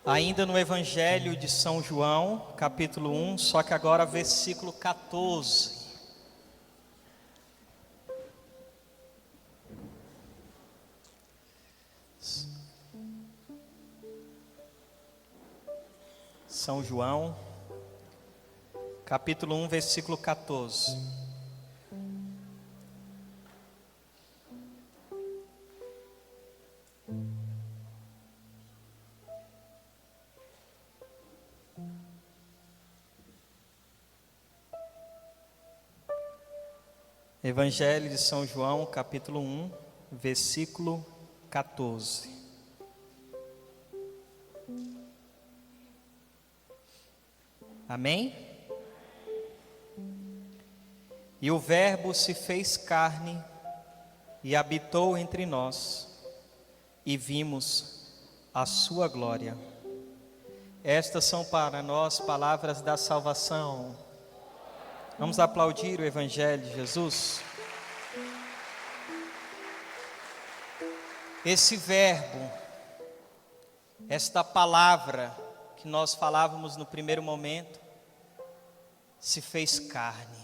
Ainda no Evangelho de São João, capítulo 1, só que agora versículo 14. São João, capítulo 1, versículo 14. Evangelho de São João, capítulo 1, versículo 14. Amém? E o Verbo se fez carne e habitou entre nós, e vimos a sua glória. Estas são para nós palavras da salvação. Vamos aplaudir o Evangelho de Jesus? Esse verbo, esta palavra que nós falávamos no primeiro momento, se fez carne,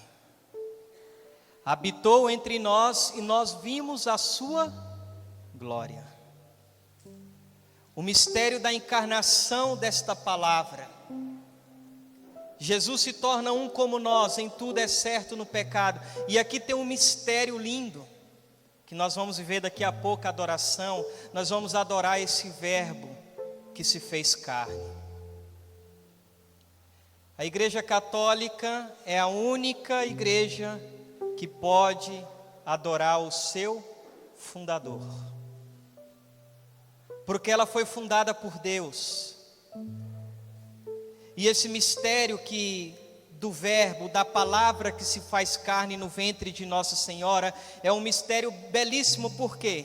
habitou entre nós e nós vimos a sua glória. O mistério da encarnação desta palavra. Jesus se torna um como nós, em tudo exceto no pecado. E aqui tem um mistério lindo, que nós vamos viver daqui a pouco, a adoração. Nós vamos adorar esse verbo que se fez carne. A Igreja Católica é a única igreja que pode adorar o seu fundador, porque ela foi fundada por Deus. E esse mistério do verbo, da palavra que se faz carne no ventre de Nossa Senhora, é um mistério belíssimo. Por quê?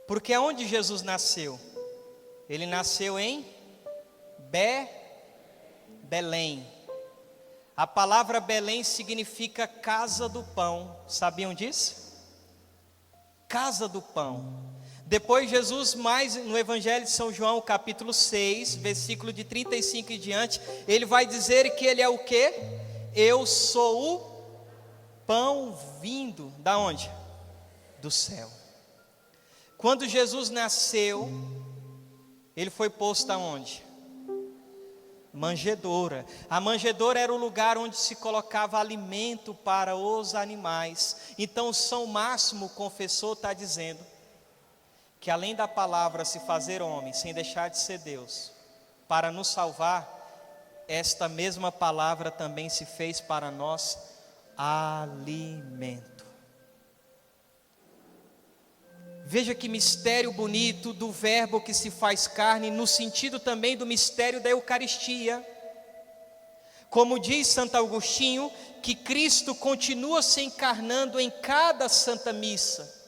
Porque aonde Jesus nasceu? Ele nasceu em Belém. A palavra Belém significa casa do pão. Sabiam disso? Casa do pão. Depois Jesus, mais no Evangelho de São João, capítulo 6, versículo de 35 e diante, ele vai dizer que ele é o quê? Eu sou o pão vindo, da onde? Do céu. Quando Jesus nasceu, ele foi posto aonde? Manjedoura. A manjedoura era o lugar onde se colocava alimento para os animais. Então São Máximo, confessor, está dizendo que além da palavra se fazer homem, sem deixar de ser Deus, para nos salvar, esta mesma palavra também se fez para nós alimento. Veja que mistério bonito do verbo que se faz carne, no sentido também do mistério da Eucaristia. Como diz Santo Agostinho, que Cristo continua se encarnando em cada Santa Missa,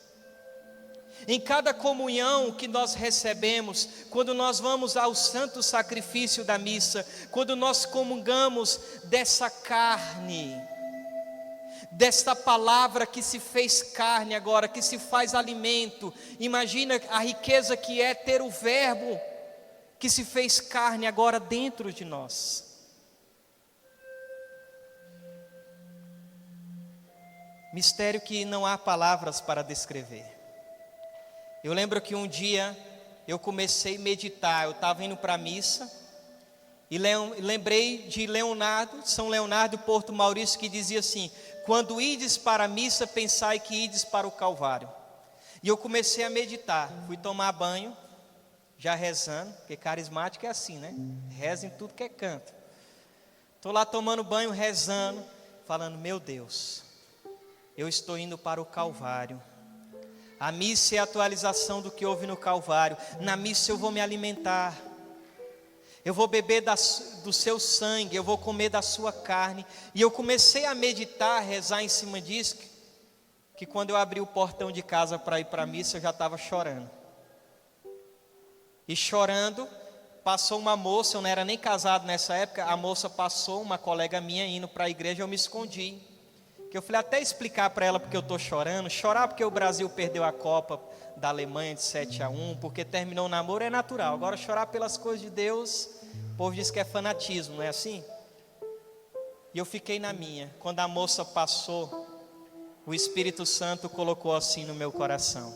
em cada comunhão que nós recebemos, quando nós vamos ao santo sacrifício da missa, quando nós comungamos dessa carne, desta palavra que se fez carne agora, que se faz alimento. Imagina a riqueza que é ter o verbo que se fez carne agora dentro de nós. Mistério que não há palavras para descrever. Eu lembro que um dia eu comecei a meditar, eu estava indo para a missa, e lembrei de São Leonardo Porto Maurício, que dizia assim: quando ides para a missa, pensai que ides para o Calvário. E eu comecei a meditar, fui tomar banho, já rezando, porque carismático é assim, né? Reza em tudo que é canto. Estou lá tomando banho, rezando, falando: meu Deus, eu estou indo para o Calvário. A missa é a atualização do que houve no Calvário. Na missa eu vou me alimentar, eu vou beber do seu sangue, eu vou comer da sua carne. E eu comecei a meditar, a rezar em cima disso, que quando eu abri o portão de casa para ir para a missa, eu já estava chorando. E chorando, passou uma moça, eu não era nem casado nessa época, a moça passou, uma colega minha indo para a igreja, eu me escondi. que eu falei até explicar para ela porque eu estou chorando. Chorar porque o Brasil perdeu a Copa da Alemanha de 7-1, porque terminou o namoro é natural. Agora chorar pelas coisas de Deus, o povo diz que é fanatismo, não é assim? E eu fiquei na minha. Quando a moça passou, o Espírito Santo colocou assim no meu coração: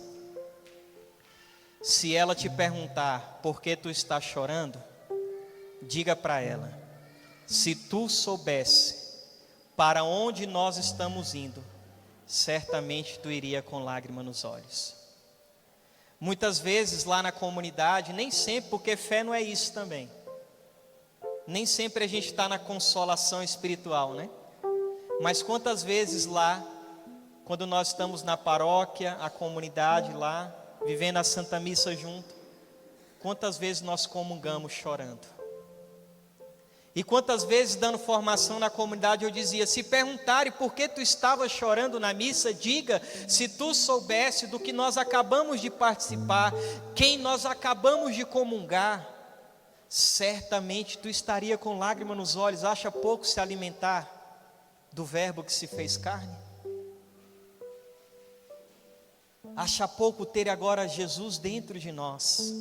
se ela te perguntar por que tu está chorando, diga para ela: se tu soubesse para onde nós estamos indo, certamente tu iria com lágrima nos olhos. Muitas vezes lá na comunidade, nem sempre, porque fé não é isso também, nem sempre a gente está na consolação espiritual, né? Mas quantas vezes lá, quando nós estamos na paróquia, a comunidade lá, vivendo a Santa Missa junto, quantas vezes nós comungamos chorando? E quantas vezes dando formação na comunidade eu dizia: se perguntarem por que tu estava chorando na missa, diga: se tu soubesse do que nós acabamos de participar, quem nós acabamos de comungar, certamente tu estaria com lágrima nos olhos. Acha pouco se alimentar do verbo que se fez carne? Acha pouco ter agora Jesus dentro de nós?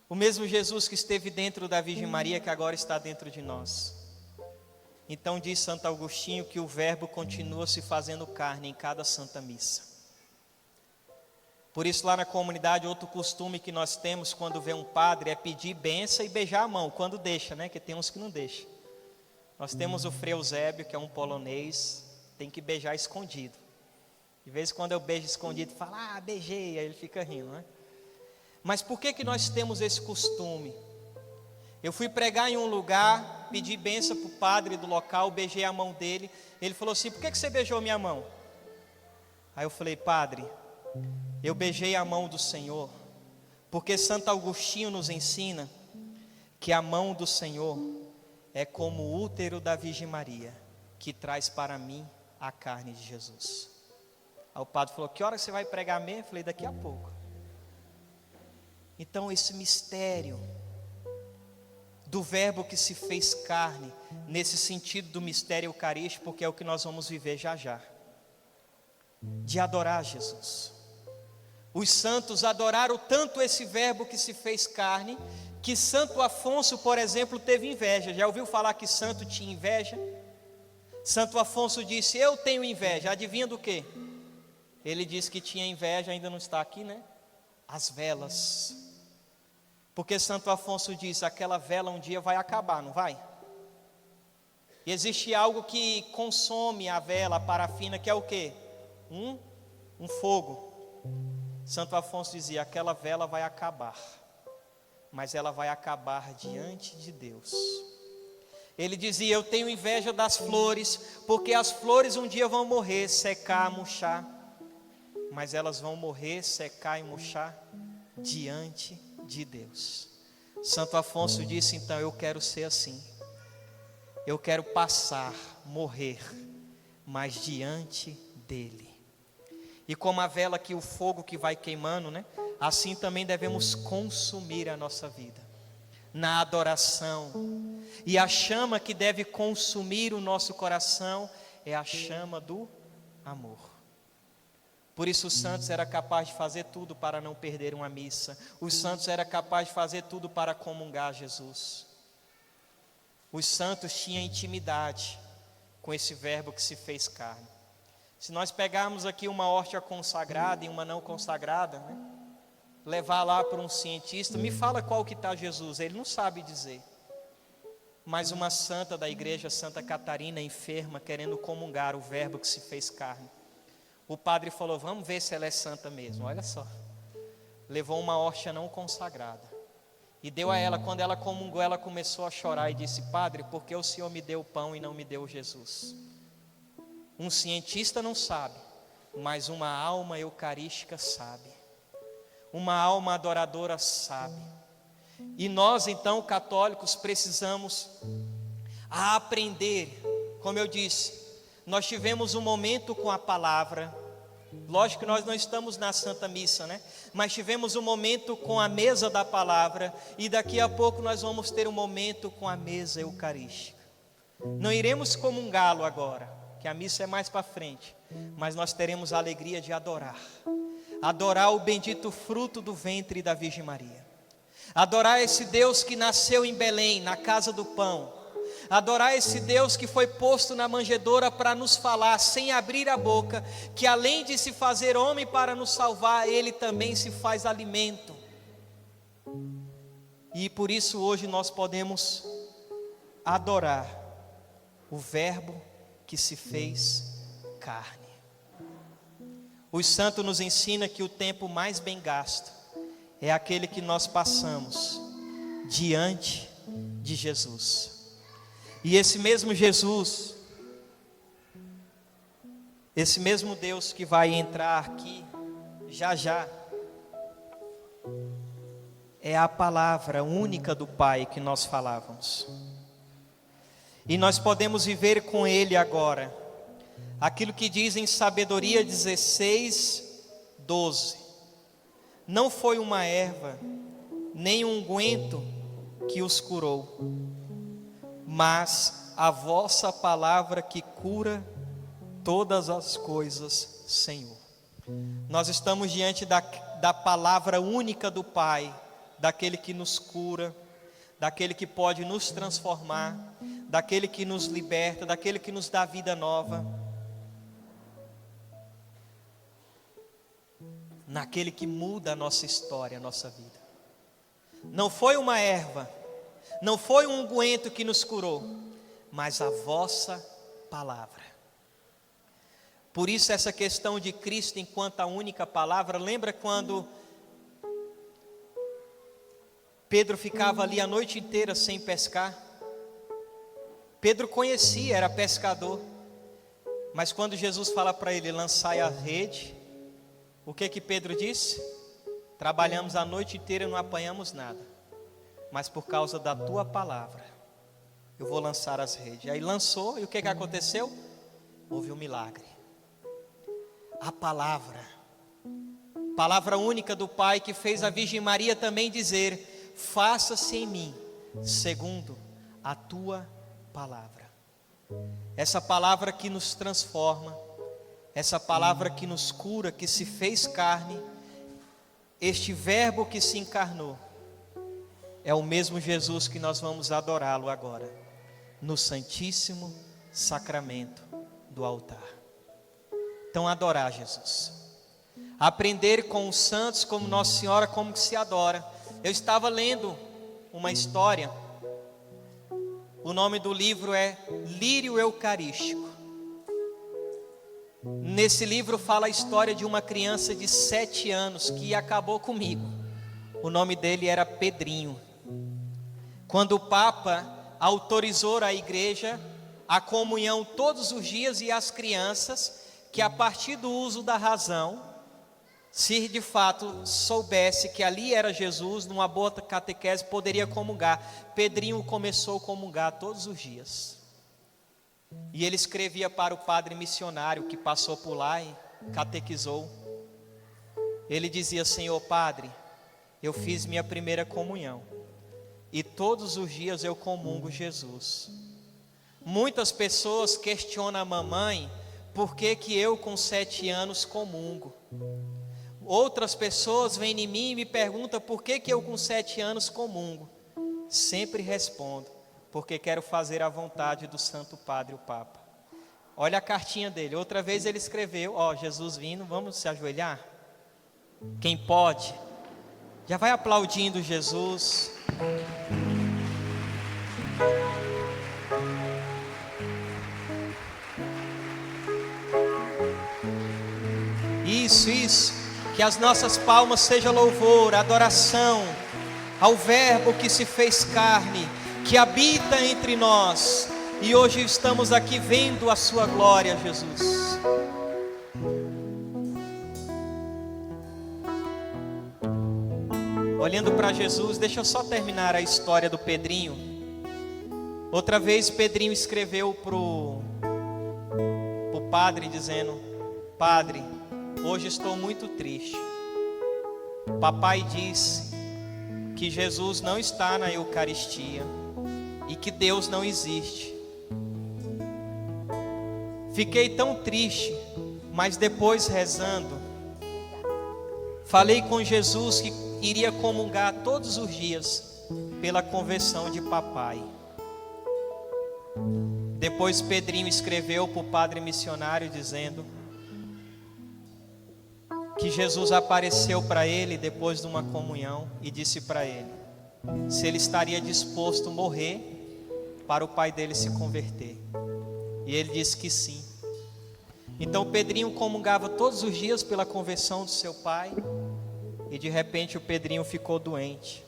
O mesmo Jesus que esteve dentro da Virgem Maria, que agora está dentro de nós. Então diz Santo Agostinho que o verbo continua se fazendo carne em cada Santa Missa. Por isso lá na comunidade, outro costume que nós temos quando vê um padre é pedir bênção e beijar a mão, quando deixa, né? Que tem uns que não deixam. Nós temos o Frei Eusébio, que é um polonês, tem que beijar escondido. De vez em quando eu beijo escondido e falo: ah, beijei, aí ele fica rindo, né? Mas por que nós temos esse costume? Eu fui pregar em um lugar, pedi bênção para o padre do local, beijei a mão dele. Ele falou assim: por que você beijou minha mão? Aí eu falei: padre, eu beijei a mão do Senhor, porque Santo Agostinho nos ensina que a mão do Senhor é como o útero da Virgem Maria, que traz para mim a carne de Jesus. Aí o padre falou: que hora você vai pregar mesmo? Eu falei: daqui a pouco. Então esse mistério do verbo que se fez carne, nesse sentido do mistério eucarístico, porque é o que nós vamos viver já já, de adorar Jesus. Os santos adoraram tanto esse verbo que se fez carne, que Santo Afonso, por exemplo, teve inveja. Já ouviu falar que santo tinha inveja? Santo Afonso disse: eu tenho inveja. Adivinha do quê? Ele disse que tinha inveja, ainda não está aqui, né? As velas. Porque Santo Afonso diz: aquela vela um dia vai acabar, não vai? E existe algo que consome a vela, a parafina, que é o quê? Um fogo. Santo Afonso dizia: aquela vela vai acabar, mas ela vai acabar diante de Deus. Ele dizia: eu tenho inveja das flores, porque as flores um dia vão morrer, secar, murchar, mas elas vão morrer, secar e murchar diante de Deus. Santo Afonso disse: então eu quero ser assim. Eu quero passar, morrer, mas diante dele. E como a vela que o fogo que vai queimando, né? Assim também devemos consumir a nossa vida na adoração. E a chama que deve consumir o nosso coração é a chama do amor. Por isso os santos eram capazes de fazer tudo para não perder uma missa. Os santos eram capazes de fazer tudo para comungar Jesus. Os santos tinham intimidade com esse verbo que se fez carne. Se nós pegarmos aqui uma hóstia consagrada e uma não consagrada, né? Levar lá para um cientista, me fala qual que está Jesus, ele não sabe dizer. Mas uma santa da igreja, Santa Catarina, enferma, querendo comungar o verbo que se fez carne. O padre falou: vamos ver se ela é santa mesmo. Olha só, levou uma hóstia não consagrada e deu a ela. Quando ela comungou, ela começou a chorar e disse: padre, por que o Senhor me deu o pão e não me deu Jesus? Um cientista não sabe, mas uma alma eucarística sabe, uma alma adoradora sabe. E nós então, católicos, precisamos aprender. Como eu disse, nós tivemos um momento com a palavra. Lógico que nós não estamos na Santa Missa, né? Mas tivemos um momento com a mesa da palavra. E daqui a pouco nós vamos ter um momento com a mesa eucarística. Não iremos comungá-lo agora, que a missa é mais para frente, mas nós teremos a alegria de adorar. Adorar o bendito fruto do ventre da Virgem Maria. Adorar esse Deus que nasceu em Belém, na casa do pão. Adorar esse Deus que foi posto na manjedoura para nos falar, sem abrir a boca, que além de se fazer homem para nos salvar, Ele também se faz alimento. E por isso hoje nós podemos adorar o Verbo que se fez carne. Os santos nos ensinam que o tempo mais bem gasto é aquele que nós passamos diante de Jesus. E esse mesmo Jesus, esse mesmo Deus que vai entrar aqui já já, é a palavra única do Pai que nós falávamos. E nós podemos viver com Ele agora. Aquilo que diz em Sabedoria 16:12. Não foi uma erva, nem um unguento que os curou, mas a vossa palavra que cura todas as coisas, Senhor. Nós estamos diante da palavra única do Pai, daquele que nos cura, daquele que pode nos transformar, daquele que nos liberta, daquele que nos dá vida nova, naquele que muda a nossa história, a nossa vida. Não foi uma erva, não foi um unguento que nos curou, mas a vossa palavra. Por isso essa questão de Cristo enquanto a única palavra, lembra quando Pedro ficava ali a noite inteira sem pescar? Pedro conhecia, era pescador, mas quando Jesus fala para ele, lançai a rede, o que Pedro disse? Trabalhamos a noite inteira e não apanhamos nada, mas por causa da tua palavra, eu vou lançar as redes. Aí lançou, e o que aconteceu? Houve um milagre. A palavra única do Pai, que fez a Virgem Maria também dizer: faça-se em mim, segundo a tua palavra. Essa palavra que nos transforma, essa palavra que nos cura, que se fez carne, este Verbo que se encarnou, é o mesmo Jesus que nós vamos adorá-lo agora, no Santíssimo Sacramento do altar. Então adorar Jesus, aprender com os santos, como Nossa Senhora, como que se adora. Eu estava lendo uma história, o nome do livro é Lírio Eucarístico. Nesse livro fala a história de uma criança de 7 anos que acabou comigo. O nome dele era Pedrinho. Quando o Papa autorizou a igreja a comunhão todos os dias, e as crianças que a partir do uso da razão, se de fato soubesse que ali era Jesus, numa boa catequese poderia comungar. Pedrinho começou a comungar todos os dias. E ele escrevia para o padre missionário que passou por lá e catequizou. Ele dizia: Senhor Padre, eu fiz minha primeira comunhão e todos os dias eu comungo Jesus. Muitas pessoas questionam a mamãe por que eu com 7 anos comungo. Outras pessoas vêm em mim e me perguntam por que eu com 7 anos comungo. Sempre respondo: porque quero fazer a vontade do Santo Padre, o Papa. Olha a cartinha dele. Outra vez ele escreveu: Jesus vindo, vamos se ajoelhar? Quem pode, já vai aplaudindo Jesus. Isso, que as nossas palmas sejam louvor, adoração ao Verbo que se fez carne, que habita entre nós, e hoje estamos aqui vendo a sua glória, Jesus. Olhando para Jesus, deixa eu só terminar a história do Pedrinho. Outra vez Pedrinho escreveu pro padre dizendo: Padre, hoje estou muito triste. Papai disse que Jesus não está na Eucaristia e que Deus não existe. Fiquei tão triste, mas depois rezando, falei com Jesus que iria comungar todos os dias pela conversão de papai. Depois Pedrinho escreveu para o padre missionário dizendo que Jesus apareceu para ele depois de uma comunhão e disse para ele se ele estaria disposto a morrer para o pai dele se converter. E ele disse que sim. Então Pedrinho comungava todos os dias pela conversão do seu pai. E de repente o Pedrinho ficou doente.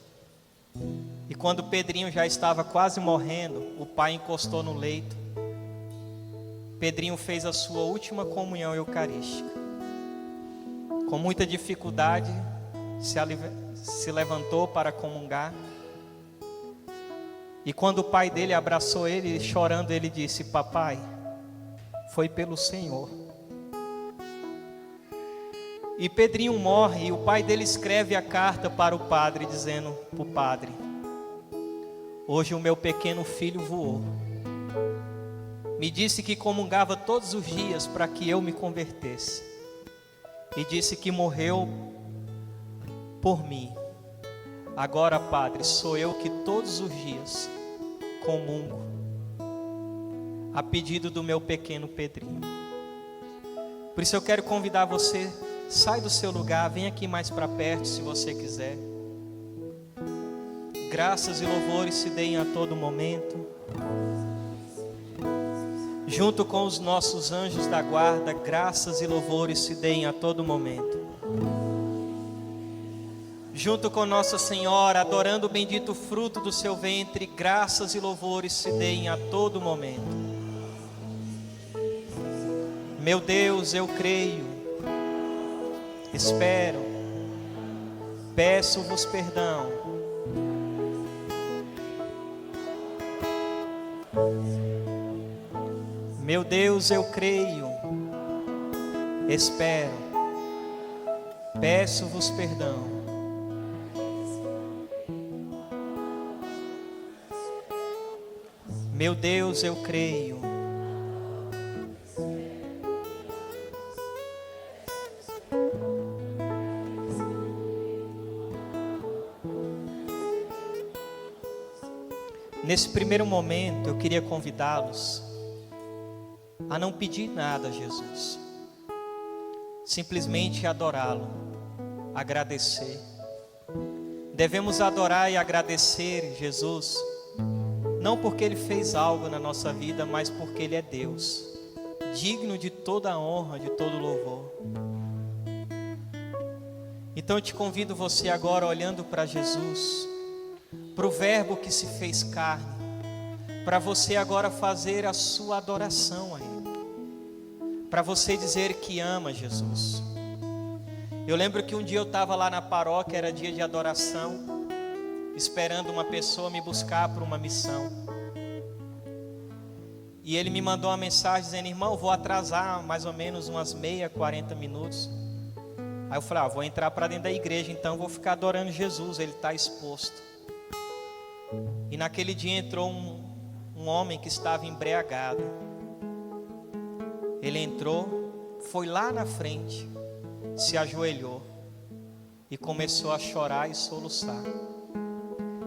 E quando o Pedrinho já estava quase morrendo, o pai encostou no leito. Pedrinho fez a sua última comunhão eucarística. Com muita dificuldade, se levantou para comungar. E quando o pai dele abraçou ele, chorando, ele disse: papai, foi pelo Senhor. E Pedrinho morre, e o pai dele escreve a carta para o padre, dizendo para o padre: hoje o meu pequeno filho voou. Me disse que comungava todos os dias para que eu me convertesse. E disse que morreu por mim. Agora, padre, sou eu que todos os dias comungo a pedido do meu pequeno Pedrinho. Por isso eu quero convidar você, sai do seu lugar, vem aqui mais para perto se você quiser. Graças e louvores se deem a todo momento. Junto com os nossos anjos da guarda, graças e louvores se deem a todo momento. Junto com Nossa Senhora, adorando o bendito fruto do seu ventre, graças e louvores se deem a todo momento. Meu Deus, eu creio, espero, peço-vos perdão. Meu Deus, eu creio, espero, peço-vos perdão. Meu Deus, eu creio. Nesse primeiro momento, eu queria convidá-los a não pedir nada a Jesus, simplesmente adorá-lo, agradecer. Devemos adorar e agradecer Jesus, não porque Ele fez algo na nossa vida, mas porque Ele é Deus, digno de toda a honra, de todo louvor. Então eu te convido você agora, olhando para Jesus, para o verbo que se fez carne, para você agora fazer a sua adoração a Ele, para você dizer que ama Jesus. Eu lembro que um dia eu estava lá na paróquia, era dia de adoração, esperando uma pessoa me buscar para uma missão. E ele me mandou uma mensagem dizendo: irmão, vou atrasar mais ou menos umas 40 minutos. Aí eu falei: vou entrar para dentro da igreja, então vou ficar adorando Jesus, Ele está exposto. E naquele dia entrou um homem que estava embriagado. Ele entrou, foi lá na frente, se ajoelhou e começou a chorar e soluçar.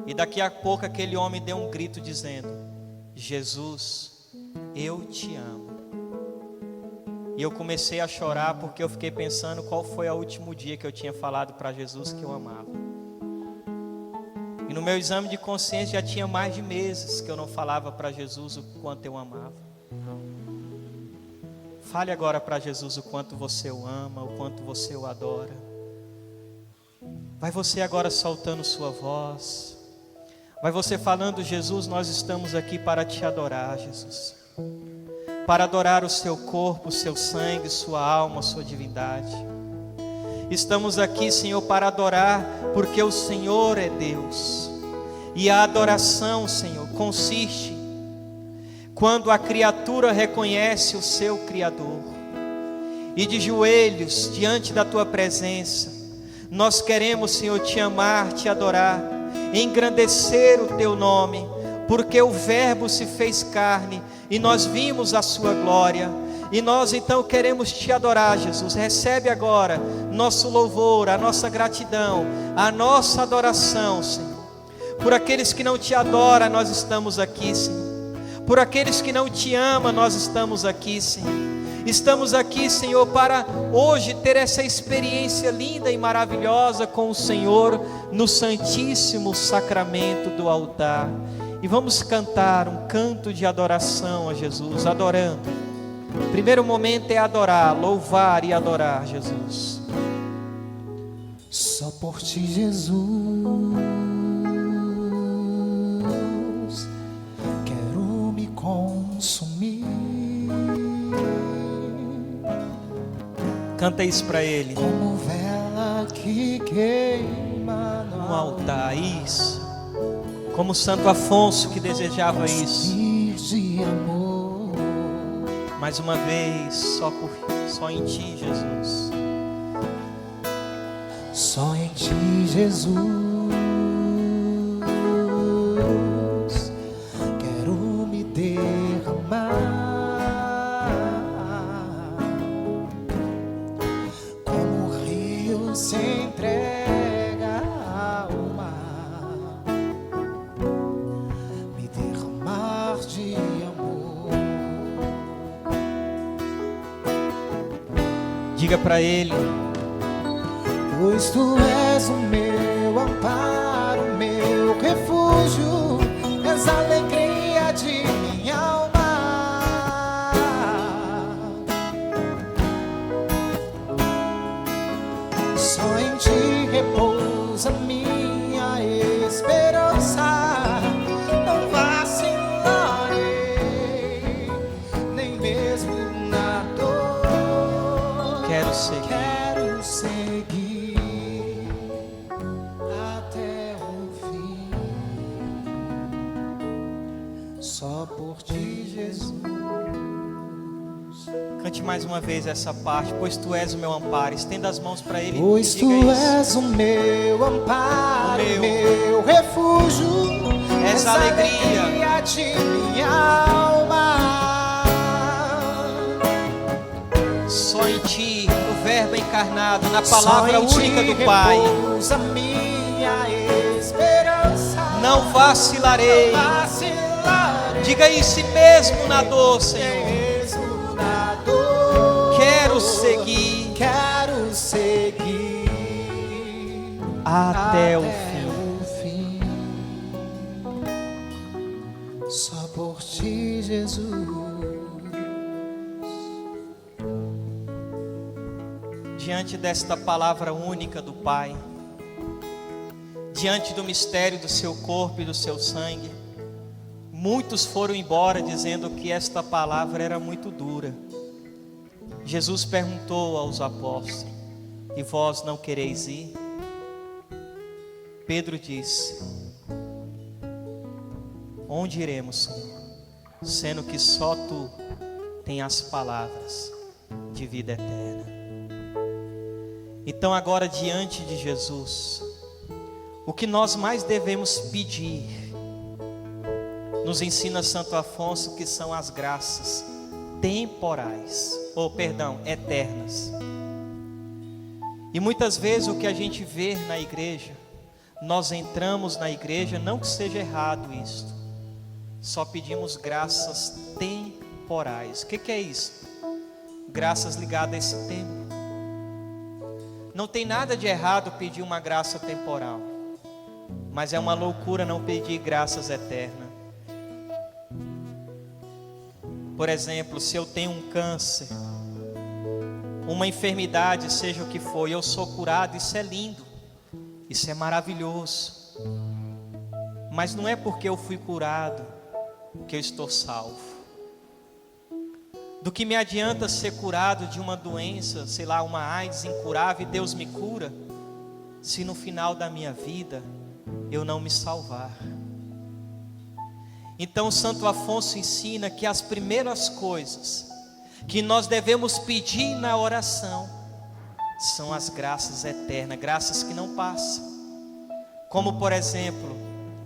E daqui a pouco aquele homem deu um grito dizendo: Jesus, eu te amo. E eu comecei a chorar porque eu fiquei pensando qual foi o último dia que eu tinha falado para Jesus que eu amava. E no meu exame de consciência já tinha mais de meses que eu não falava para Jesus o quanto eu amava. Fale agora para Jesus o quanto você o ama, o quanto você o adora. Vai você agora soltando sua voz. Vai você falando: Jesus, nós estamos aqui para te adorar, Jesus. Para adorar o seu corpo, o seu sangue, sua alma, sua divindade. Estamos aqui, Senhor, para adorar, porque o Senhor é Deus. E a adoração, Senhor, consiste quando a criatura reconhece o seu Criador. E de joelhos diante da tua presença, nós queremos, Senhor, te amar, te adorar, engrandecer o teu nome, porque o Verbo se fez carne e nós vimos a sua glória. E nós então queremos te adorar, Jesus. Recebe agora nosso louvor, a nossa gratidão, a nossa adoração, Senhor. Por aqueles que não te adoram, nós estamos aqui, Senhor. Por aqueles que não te amam, nós estamos aqui, Senhor. Estamos aqui, Senhor, para hoje ter essa experiência linda e maravilhosa com o Senhor no Santíssimo Sacramento do altar. E vamos cantar um canto de adoração a Jesus, adorando. O primeiro momento é adorar, louvar e adorar Jesus. Só por ti, Jesus, quero me consumir. Canta isso para Ele. Como vela que queima No altar, isso. Como Santo Afonso que desejava isso. de amor. Mais uma vez, só em Ti, Jesus. Só em ti, Jesus, quero me derramar como o rio se entrega ao mar, me derramar de amor. Diga para Ele. Pois tu és o meu amparo, meu refúgio, és a alegria de minha alma. Só em ti repousa minha esperança, não vacilarei, nem mesmo na dor. Quero seguir. Quero seguir até o fim, só por ti, Jesus. Cante mais uma vez essa parte. Pois Tu és o meu amparo. Estenda as mãos para Ele. Pois e diga tu isso. és o meu amparo, O meu. meu refúgio, És a alegria de minha alma. Só em Ti, o Verbo encarnado, na palavra única do Pai. Repousa minha esperança, Não vacilarei. vacilarei. Diga isso mesmo na dor, Senhor. Mesmo na dor, Quero seguir quero seguir até o fim. Só por ti, Jesus. Diante desta palavra única do Pai, diante do mistério do Seu corpo e do Seu sangue, muitos foram embora dizendo que esta palavra era muito dura. Jesus perguntou aos apóstolos: e vós não quereis ir? Pedro disse: onde iremos, Senhor, sendo que só Tu tens as palavras de vida eterna? Então agora, diante de Jesus, o que nós mais devemos pedir, nos ensina Santo Afonso, que são as graças temporais, eternas. E muitas vezes o que a gente vê na igreja, nós entramos na igreja, não que seja errado isso, só pedimos graças temporais. O que é isso? Graças ligadas a esse tempo. Não tem nada de errado pedir uma graça temporal, mas é uma loucura não pedir graças eternas. Por exemplo, se eu tenho um câncer, uma enfermidade, seja o que for, e eu sou curado, isso é lindo, isso é maravilhoso. Mas não é porque eu fui curado que eu estou salvo. Do que me adianta ser curado de uma doença, sei lá, uma AIDS incurável, e Deus me cura, se no final da minha vida eu não me salvar. Então Santo Afonso ensina que as primeiras coisas que nós devemos pedir na oração são as graças eternas, graças que não passam, como por exemplo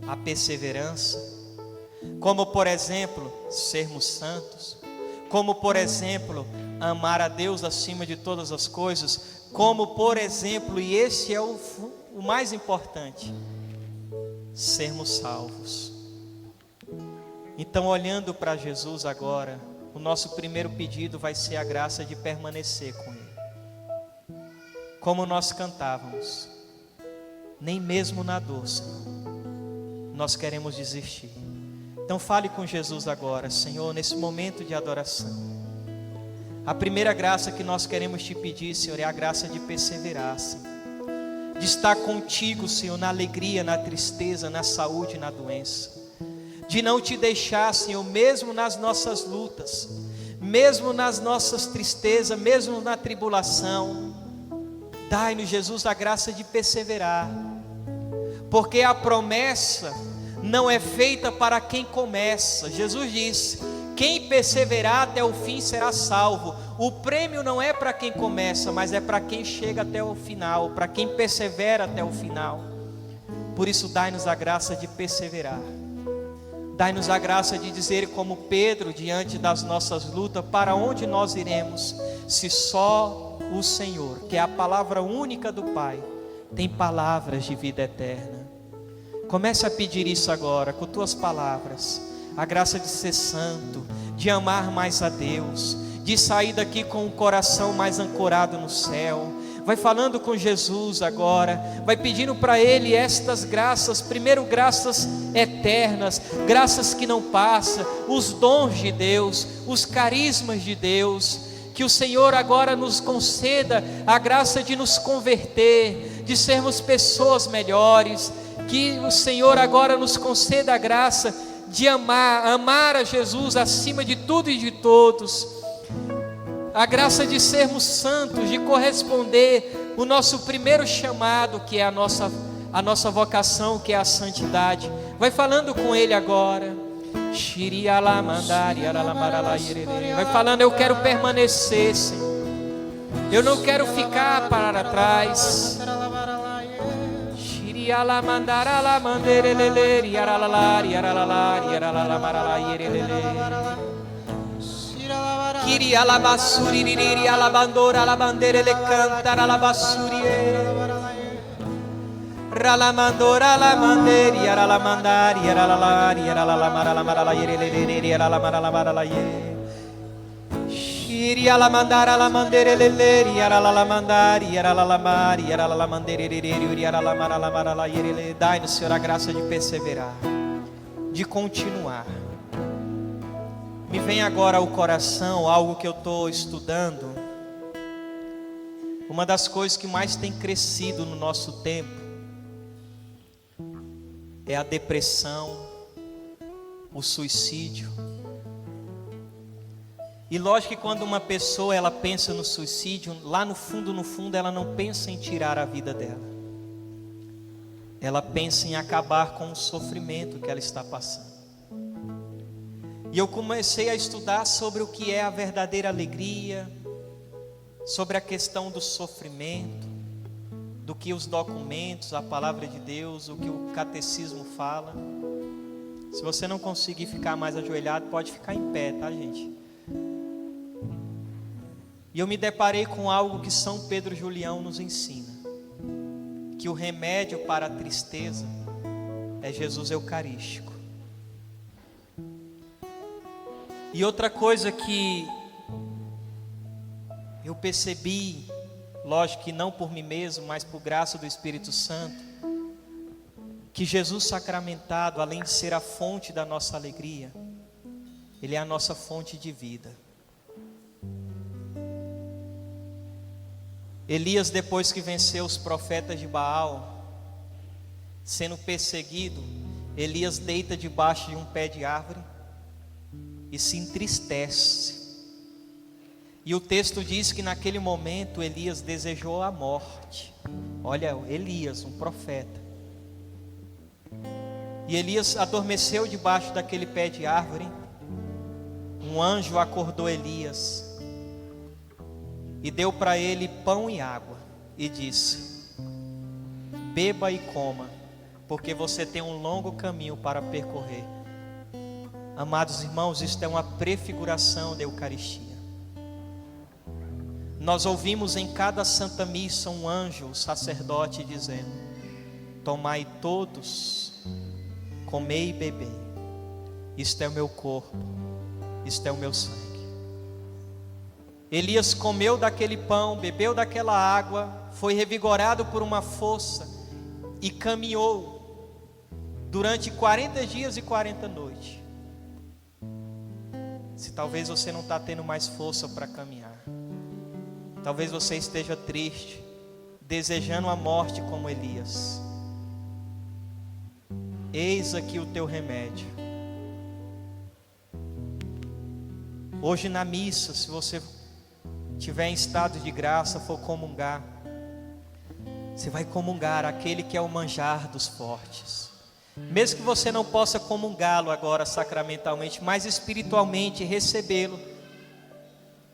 a perseverança, como por exemplo sermos santos, como por exemplo, amar a Deus acima de todas as coisas, como por exemplo, e esse é o mais importante, sermos salvos. Então, olhando para Jesus agora, o nosso primeiro pedido vai ser a graça de permanecer com Ele. Como nós cantávamos, nem mesmo na dor, Senhor, nós queremos desistir. Então fale com Jesus agora, Senhor, nesse momento de adoração. A primeira graça que nós queremos te pedir, Senhor, é a graça de perseverar, Senhor, de estar contigo, Senhor, na alegria, na tristeza, na saúde e na doença, de não te deixar, Senhor, mesmo nas nossas lutas, mesmo nas nossas tristezas, mesmo na tribulação. Dai-nos, Jesus, a graça de perseverar, porque a promessa não é feita para quem começa. Jesus disse: quem perseverar até o fim será salvo. O prêmio não é para quem começa, mas é para quem chega até o final, para quem persevera até o final. Por isso, dai-nos a graça de perseverar. Dai-nos a graça de dizer como Pedro, diante das nossas lutas: para onde nós iremos, se só o Senhor, que é a palavra única do Pai, tem palavras de vida eterna. Comece a pedir isso agora, com tuas palavras, a graça de ser santo, de amar mais a Deus, de sair daqui com o coração mais ancorado no céu. Vai falando com Jesus agora, vai pedindo para Ele estas graças, primeiro graças eternas, graças que não passam, os dons de Deus, os carismas de Deus. Que o Senhor agora nos conceda a graça de nos converter, de sermos pessoas melhores. Que o Senhor agora nos conceda a graça de amar a Jesus acima de tudo e de todos. A graça de sermos santos, de corresponder o nosso primeiro chamado, que é a nossa vocação, que é a santidade. Vai falando com Ele agora. Vai falando: eu quero permanecer, Senhor, eu não quero ficar para trás. Ralamandora la manderi ara la mandari ara la lari ara la mara la mara la yere le ara la mara la ye shiri ala mandara la mandere le ara la mandari ara la mari ara la mandere re ara la mara la yere le. Dai-nos, Senhor, a graça de perseverar, de continuar. Me vem agora ao coração algo que eu estou estudando. Uma das coisas que mais tem crescido no nosso tempo é a depressão, o suicídio. E lógico que quando uma pessoa ela pensa no suicídio, lá no fundo ela não pensa em tirar a vida dela. Ela pensa em acabar com o sofrimento que ela está passando. E eu comecei a estudar sobre o que é a verdadeira alegria, sobre a questão do sofrimento, do que os documentos, a palavra de Deus, o que o catecismo fala. Se você não conseguir ficar mais ajoelhado, pode ficar em pé, tá, gente? E eu me deparei com algo que São Pedro Julião nos ensina, que o remédio para a tristeza é Jesus Eucarístico. E outra coisa que eu percebi, lógico que não por mim mesmo, mas por graça do Espírito Santo, que Jesus sacramentado, além de ser a fonte da nossa alegria, Ele é a nossa fonte de vida. Elias, depois que venceu os profetas de Baal, sendo perseguido, Elias deita debaixo de um pé de árvore e se entristece. E o texto diz que naquele momento Elias desejou a morte. Olha, Elias, um profeta. E Elias adormeceu debaixo daquele pé de árvore. Um anjo acordou Elias e deu para ele pão e água e disse: beba e coma, porque você tem um longo caminho para percorrer. Amados irmãos, isto é uma prefiguração da Eucaristia. Nós ouvimos em cada Santa Missa um anjo, o sacerdote, dizendo: tomai todos, comei e bebei, isto é o meu corpo, isto é o meu sangue. Elias comeu daquele pão, bebeu daquela água, foi revigorado por uma força e caminhou durante 40 dias e 40 noites. Se talvez você não está tendo mais força para caminhar, talvez você esteja triste, desejando a morte como Elias, eis aqui o teu remédio. Hoje na missa, se você estiver em estado de graça, for comungar, você vai comungar aquele que é o manjar dos fortes. Mesmo que você não possa comungá-lo agora sacramentalmente, mas espiritualmente recebê-lo,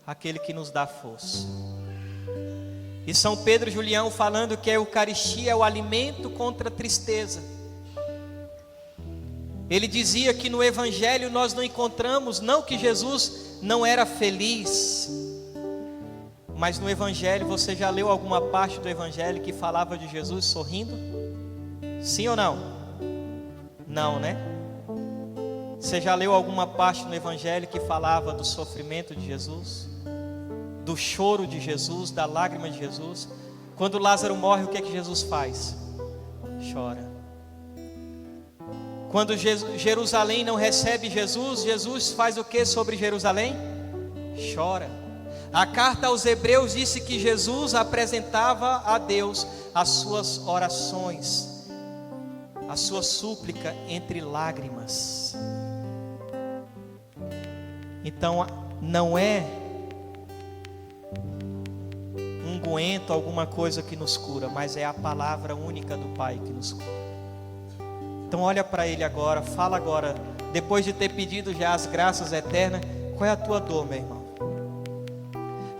aquele que nos dá força. E São Pedro Julião falando que a Eucaristia é o alimento contra a tristeza. Ele dizia que no Evangelho nós não encontramos, não que Jesus não era feliz, mas no Evangelho, você já leu alguma parte do Evangelho que falava de Jesus sorrindo? Sim ou não? Não, né? Você já leu alguma parte no Evangelho que falava do sofrimento de Jesus? Do choro de Jesus, da lágrima de Jesus? Quando Lázaro morre, o que é que Jesus faz? Chora. Quando Jerusalém não recebe Jesus, Jesus faz o que sobre Jerusalém? Chora. A carta aos Hebreus disse que Jesus apresentava a Deus as suas orações, a sua súplica entre lágrimas. Então não é unguento, alguma coisa que nos cura, mas é a palavra única do Pai que nos cura. Então olha para Ele agora, fala agora, depois de ter pedido já as graças eternas, qual é a tua dor, meu irmão?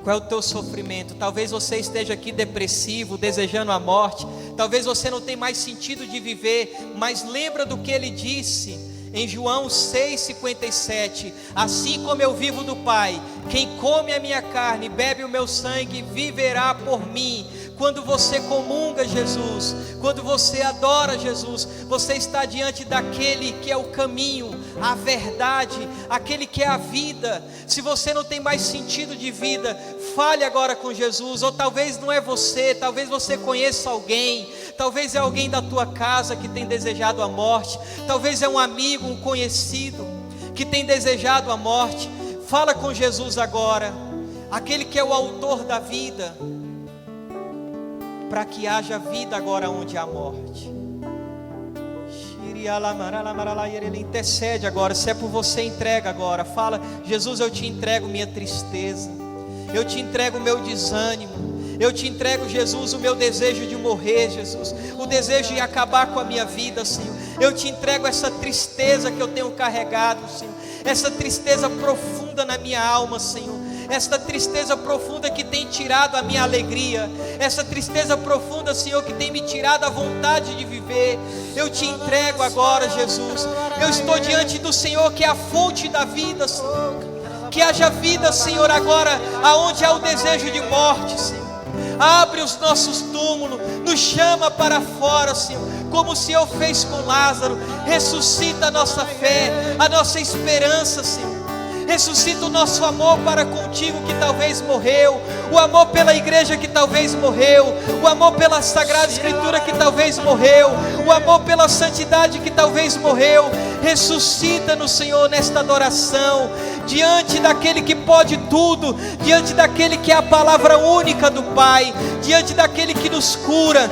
Qual é o teu sofrimento? Talvez você esteja aqui depressivo, desejando a morte. Talvez você não tenha mais sentido de viver. Mas lembra do que Ele disse em João 6,57: assim como eu vivo do Pai, quem come a minha carne e bebe o meu sangue viverá por mim. Quando você comunga Jesus, quando você adora Jesus, você está diante daquele que é o caminho, a verdade, aquele que é a vida. Se você não tem mais sentido de vida, fale agora com Jesus. Ou talvez não é você, talvez você conheça alguém, talvez é alguém da tua casa que tem desejado a morte, talvez é um amigo, um conhecido que tem desejado a morte. Fala com Jesus agora, aquele que é o autor da vida, para que haja vida agora onde há morte. Ele intercede agora. Se é por você, entrega agora. Fala: Jesus, eu te entrego minha tristeza, eu te entrego o meu desânimo, eu te entrego, Jesus, o meu desejo de morrer, Jesus, o desejo de acabar com a minha vida, Senhor. Eu te entrego essa tristeza que eu tenho carregado, Senhor, essa tristeza profunda na minha alma, Senhor, esta tristeza profunda que tem tirado a minha alegria, essa tristeza profunda, Senhor, que tem me tirado a vontade de viver. Eu te entrego agora, Jesus. Eu estou diante do Senhor, que é a fonte da vida, Senhor. Que haja vida, Senhor, agora aonde há o desejo de morte, Senhor. Abre os nossos túmulos, nos chama para fora, Senhor, como o Senhor fez com Lázaro. Ressuscita a nossa fé, a nossa esperança, Senhor. Ressuscita o nosso amor para contigo que talvez morreu, o amor pela igreja que talvez morreu, o amor pela Sagrada Escritura que talvez morreu, o amor pela santidade que talvez morreu. Ressuscita-nos, Senhor, nesta adoração, diante daquele que pode tudo, diante daquele que é a palavra única do Pai, diante daquele que nos cura.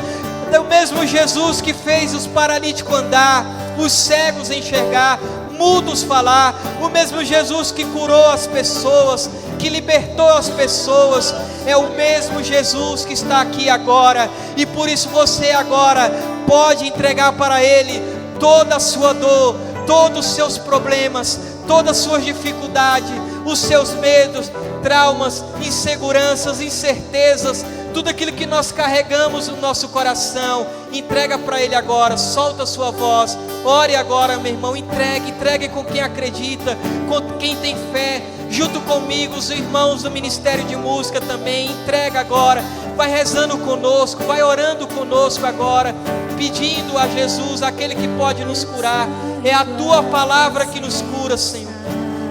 É o mesmo Jesus que fez os paralíticos andar, os cegos enxergar, mudos falar, o mesmo Jesus que curou as pessoas, que libertou as pessoas, é o mesmo Jesus que está aqui agora. E por isso você agora pode entregar para Ele toda a sua dor, todos os seus problemas, todas as suas dificuldades, os seus medos, traumas, inseguranças, incertezas, tudo aquilo que nós carregamos no nosso coração, entrega para Ele agora, solta a sua voz, ore agora, meu irmão, entregue com quem acredita, com quem tem fé, junto comigo, os irmãos do Ministério de Música também, entrega agora, vai rezando conosco, vai orando conosco agora, pedindo a Jesus, aquele que pode nos curar, é a Tua palavra que nos cura, Senhor,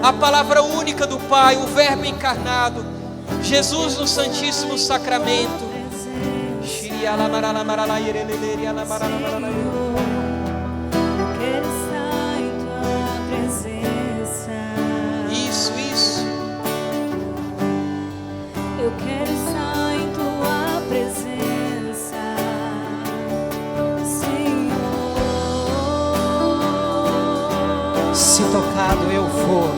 a palavra única do Pai, o Verbo encarnado, Jesus no Santíssimo Sacramento. Eu quero estar em Tua presença. Isso. Eu quero estar em Tua presença, Senhor. Se tocado eu for.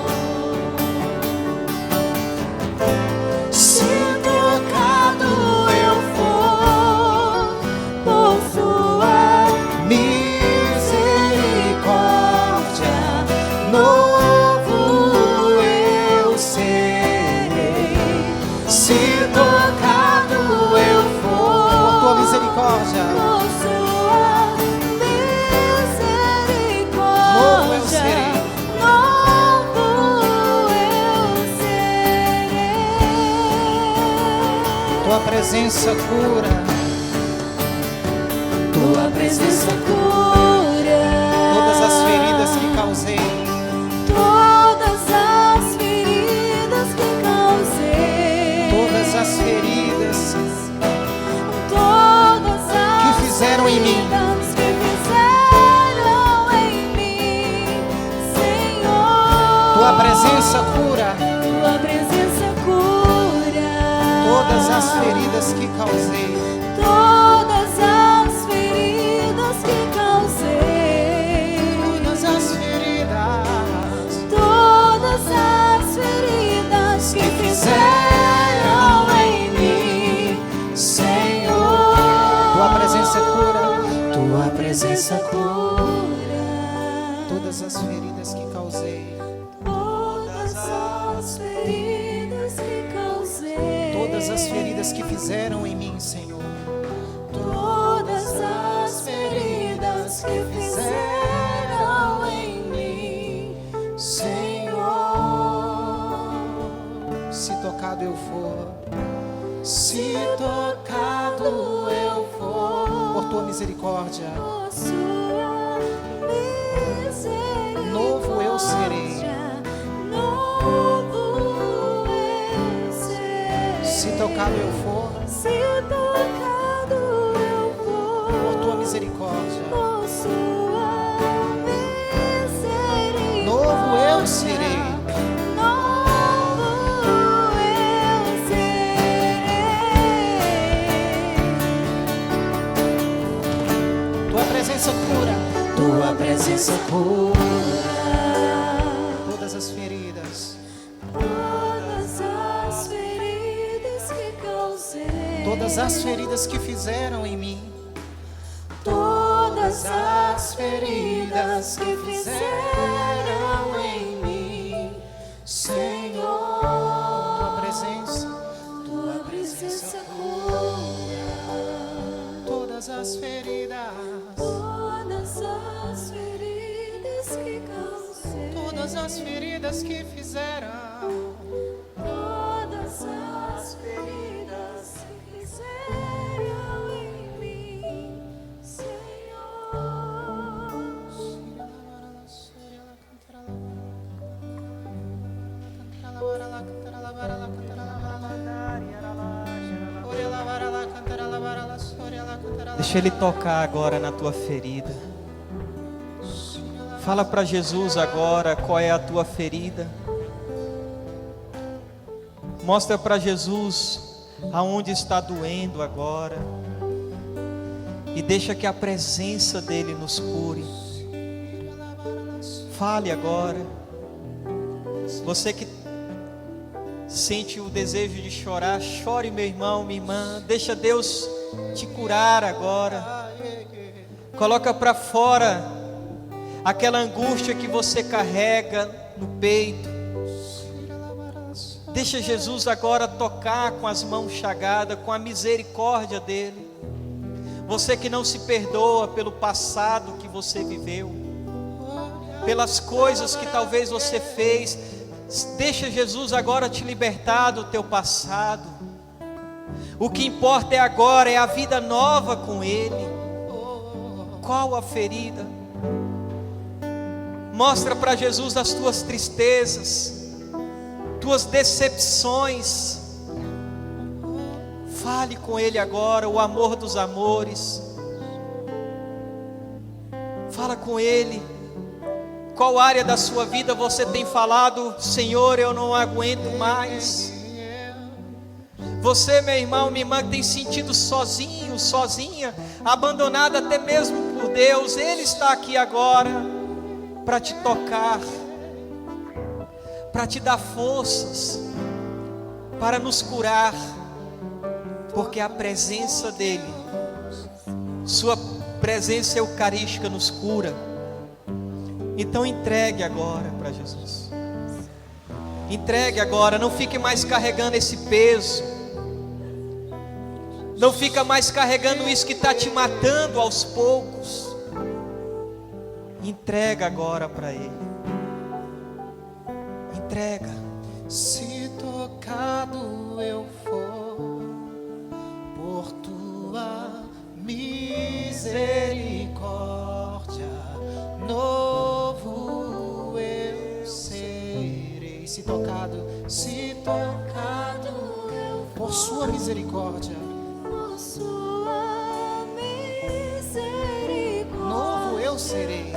Se tocado eu for por Sua misericórdia, novo eu serei. Se tocado eu for por Tua misericórdia, Por Sua misericórdia, novo eu serei. novo eu serei. Tua presença cura, Tua presença cura todas as feridas que causei, todas as feridas que causei, todas as feridas todas as que fizeram em mim. feridas que fizeram em mim, Senhor. Tua presença cura Tua presença cura todas as feridas que causei, todas as feridas que causei, todas as feridas todas as feridas que fizeram em mim, Senhor. Tua presença cura Tua presença cura todas as feridas que causei, todas as feridas que causei, todas as feridas que fizeram em mim, Senhor. todas as feridas que fizeram em mim, Senhor. Se tocado eu for, se tocado eu for por Tua misericórdia, Por Sua misericórdia, novo eu serei. novo eu serei. Se tocado eu for Se tocado eu for por Tua misericórdia, por Sua misericórdia, novo eu serei. novo eu serei. Tua presença cura Tua presença cura todas as feridas, todas as feridas que causei, todas as feridas que fizeram em mim, todas as feridas que fizeram em mim, Senhor. Tua presença cura todas as feridas, todas as feridas que causei, todas as feridas que fizeram, todas as feridas que fizeram em mim, Senhor. Deixa Ele tocar agora na tua ferida. Fala para Jesus agora qual é a tua ferida. Mostra para Jesus aonde está doendo agora. E deixa que a presença dEle nos cure. Fale agora. Você que sente o desejo de chorar, chore, meu irmão, minha irmã. Deixa Deus te curar agora. Coloca para fora aquela angústia que você carrega no peito. Deixa Jesus agora tocar com as mãos chagadas, com a misericórdia dele. Você que não se perdoa pelo passado que você viveu, pelas coisas que talvez você fez, deixa Jesus agora te libertar do teu passado. O que importa é agora, é a vida nova com Ele. Qual a ferida? Mostra para Jesus as tuas tristezas, tuas decepções. Fale com Ele agora, o amor dos amores. Fala com Ele. Qual área da sua vida você tem falado: Senhor, eu não aguento mais? Você, meu irmão, minha irmã, que tem sentido sozinho, sozinha, abandonada até mesmo por Deus, Ele está aqui agora para te tocar, para te dar forças, para nos curar, porque a presença dEle, Sua presença eucarística nos cura. Então entregue agora para Jesus. Entregue agora, não fique mais carregando esse peso. Não fica mais carregando isso que está te matando aos poucos. Entrega agora para Ele. Entrega. Se tocado eu for por tua misericórdia, novo eu serei. Se tocado eu por sua misericórdia, Sua misericórdia, novo eu serei.